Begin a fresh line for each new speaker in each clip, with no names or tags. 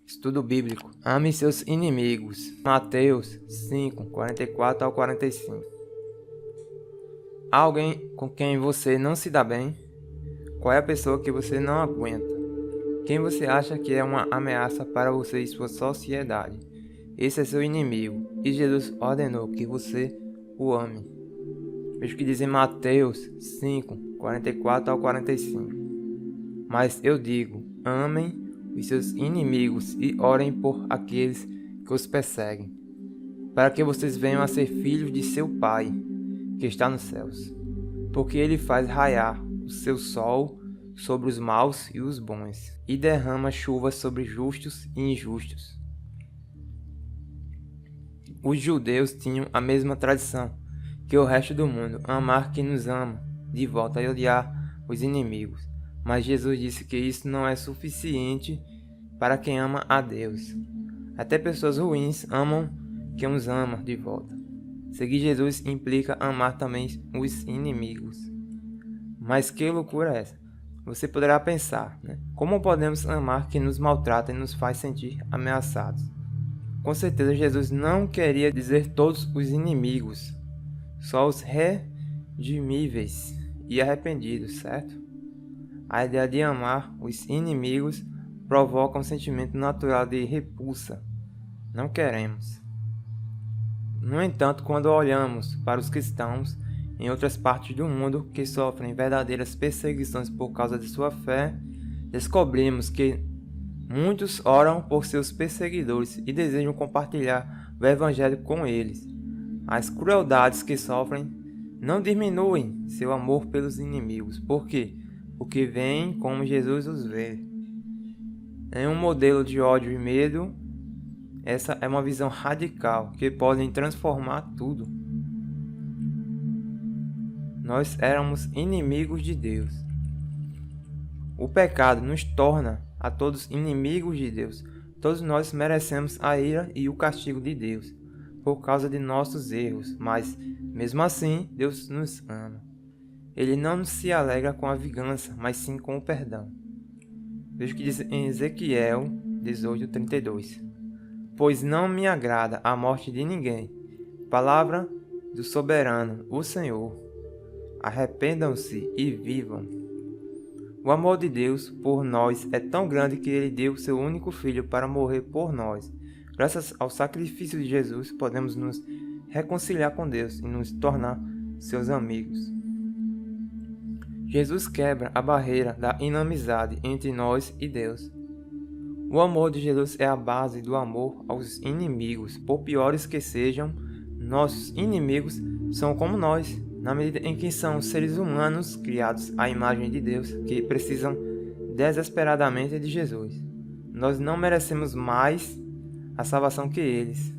Estudo bíblico. Ame seus inimigos. Mateus 5, 44 ao 45. Há alguém com quem você não se dá bem? Qual é a pessoa que você não aguenta? Quem você acha que é uma ameaça para você e sua sociedade? Esse é seu inimigo, e Jesus ordenou que você o ame. Veja o que diz em Mateus 5, 44 ao 45. Mas eu digo, amem os seus inimigos e orem por aqueles que os perseguem, para que vocês venham a ser filhos de seu Pai, que está nos céus. Porque ele faz raiar o seu sol sobre os maus e os bons, e derrama chuva sobre justos e injustos. Os judeus tinham a mesma tradição que o resto do mundo, amar quem nos ama de volta e odiar os inimigos. Mas Jesus disse que isso não é suficiente para quem ama a Deus. Até pessoas ruins amam quem os ama de volta. Seguir Jesus implica amar também os inimigos. Mas que loucura é essa? Você poderá pensar, né? Como podemos amar quem nos maltrata e nos faz sentir ameaçados? Com certeza Jesus não queria dizer todos os inimigos, só os redimíveis e arrependidos, certo? A ideia de amar os inimigos provoca um sentimento natural de repulsa. Não queremos. No entanto, quando olhamos para os cristãos em outras partes do mundo que sofrem verdadeiras perseguições por causa de sua fé, descobrimos que muitos oram por seus perseguidores e desejam compartilhar o evangelho com eles. As crueldades que sofrem não diminuem seu amor pelos inimigos. Por quê? Porque veem como Jesus os vê. Em um modelo de ódio e medo, essa é uma visão radical que pode transformar tudo. Nós éramos inimigos de Deus. O pecado nos torna a todos inimigos de Deus. Todos nós merecemos a ira e o castigo de Deus por causa de nossos erros, mas mesmo assim Deus nos ama. Ele não se alegra com a vingança, mas sim com o perdão. Veja o que diz em Ezequiel 18:32. Pois não me agrada a morte de ninguém. Palavra do soberano, o Senhor. Arrependam-se e vivam. O amor de Deus por nós é tão grande que ele deu seu único filho para morrer por nós. Graças ao sacrifício de Jesus, podemos nos reconciliar com Deus e nos tornar seus amigos. Jesus quebra a barreira da inimizade entre nós e Deus. O amor de Jesus é a base do amor aos inimigos. Por piores que sejam, nossos inimigos são como nós, na medida em que são seres humanos criados à imagem de Deus, que precisam desesperadamente de Jesus. Nós não merecemos mais a salvação que eles.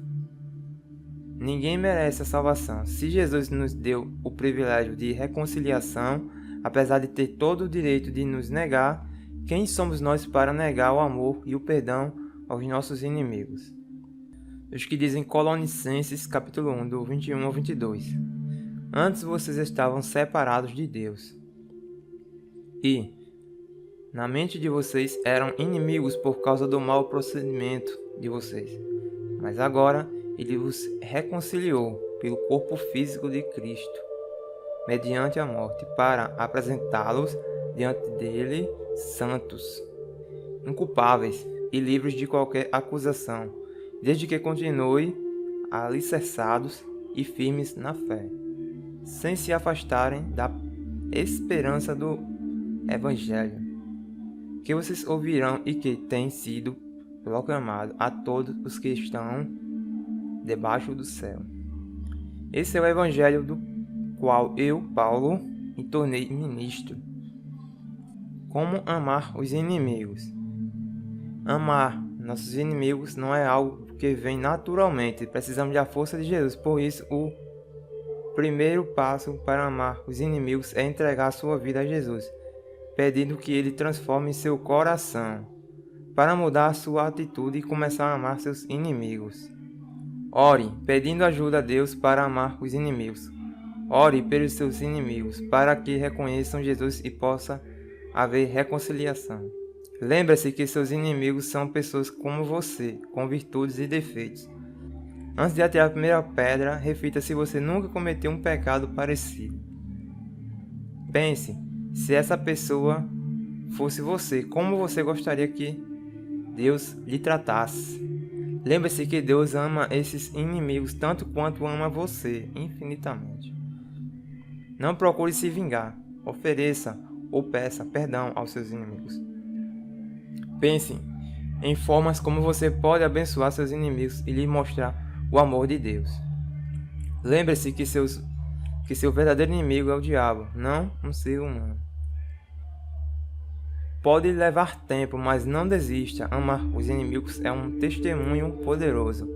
Ninguém merece a salvação. Se Jesus nos deu o privilégio de reconciliação, apesar de ter todo o direito de nos negar, quem somos nós para negar o amor e o perdão aos nossos inimigos? Os que dizem Colossenses capítulo 1, do 21 ao 22. Antes vocês estavam separados de Deus. E, na mente de vocês, eram inimigos por causa do mau procedimento de vocês. Mas agora, ele os reconciliou pelo corpo físico de Cristo, mediante a morte, para apresentá-los diante dele santos, inculpáveis e livres de qualquer acusação, desde que continuem alicerçados e firmes na fé, sem se afastarem da esperança do Evangelho, que vocês ouvirão e que tem sido proclamado a todos os que estão debaixo do céu. Esse é o Evangelho do qual eu, Paulo, me tornei ministro. Como amar os inimigos? Amar nossos inimigos não é algo que vem naturalmente. Precisamos da força de Jesus. Por isso, o primeiro passo para amar os inimigos é entregar sua vida a Jesus, pedindo que ele transforme seu coração, para mudar sua atitude e começar a amar seus inimigos. Ore, pedindo ajuda a Deus para amar os inimigos. Ore pelos seus inimigos, para que reconheçam Jesus e possa haver reconciliação. Lembre-se que seus inimigos são pessoas como você, com virtudes e defeitos. Antes de atirar a primeira pedra, reflita se você nunca cometeu um pecado parecido. Pense, se essa pessoa fosse você, como você gostaria que Deus lhe tratasse? Lembre-se que Deus ama esses inimigos tanto quanto ama você, infinitamente. Não procure se vingar, ofereça ou peça perdão aos seus inimigos. Pense em formas como você pode abençoar seus inimigos e lhe mostrar o amor de Deus. Lembre-se que seu verdadeiro inimigo é o diabo, não um ser humano. Pode levar tempo, mas não desista. Amar os inimigos é um testemunho poderoso.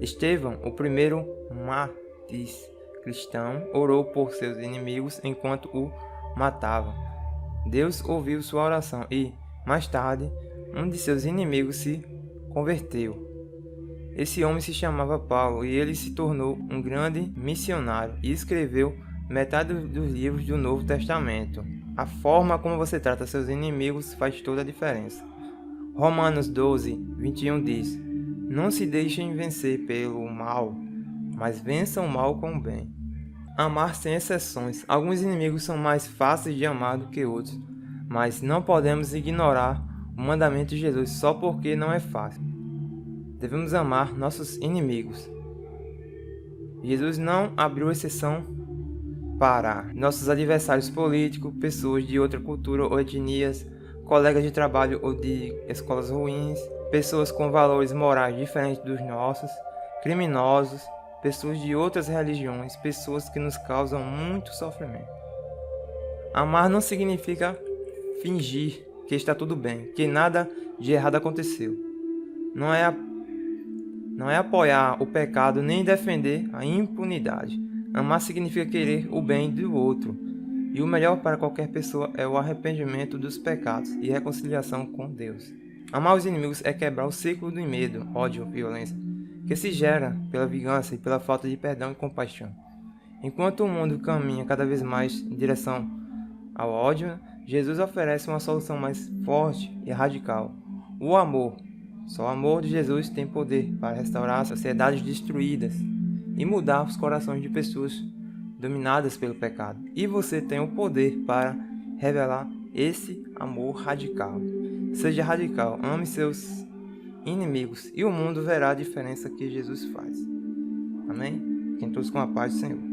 Estevão, o primeiro mártir cristão, orou por seus inimigos enquanto o matavam. Deus ouviu sua oração e, mais tarde, um de seus inimigos se converteu. Esse homem se chamava Paulo e ele se tornou um grande missionário e escreveu metade dos livros do Novo Testamento. A forma como você trata seus inimigos faz toda a diferença. Romanos 12, 21 diz: Não se deixem vencer pelo mal, mas vençam o mal com o bem. Amar sem exceções. Alguns inimigos são mais fáceis de amar do que outros, mas não podemos ignorar o mandamento de Jesus só porque não é fácil. Devemos amar nossos inimigos. Jesus não abriu exceção para nossos adversários políticos, pessoas de outra cultura ou etnias, colegas de trabalho ou de escolas ruins, pessoas com valores morais diferentes dos nossos, criminosos, pessoas de outras religiões, pessoas que nos causam muito sofrimento. Amar não significa fingir que está tudo bem, que nada de errado aconteceu. Não é apoiar o pecado nem defender a impunidade. Amar significa querer o bem do outro, e o melhor para qualquer pessoa é o arrependimento dos pecados e reconciliação com Deus. Amar os inimigos é quebrar o ciclo do medo, ódio e violência, que se gera pela vingança e pela falta de perdão e compaixão. Enquanto o mundo caminha cada vez mais em direção ao ódio, Jesus oferece uma solução mais forte e radical: o amor. Só o amor de Jesus tem poder para restaurar sociedades destruídas e mudar os corações de pessoas dominadas pelo pecado. E você tem o poder para revelar esse amor radical. Seja radical, ame seus inimigos e o mundo verá a diferença que Jesus faz. Amém? Fiquem todos com a paz do Senhor.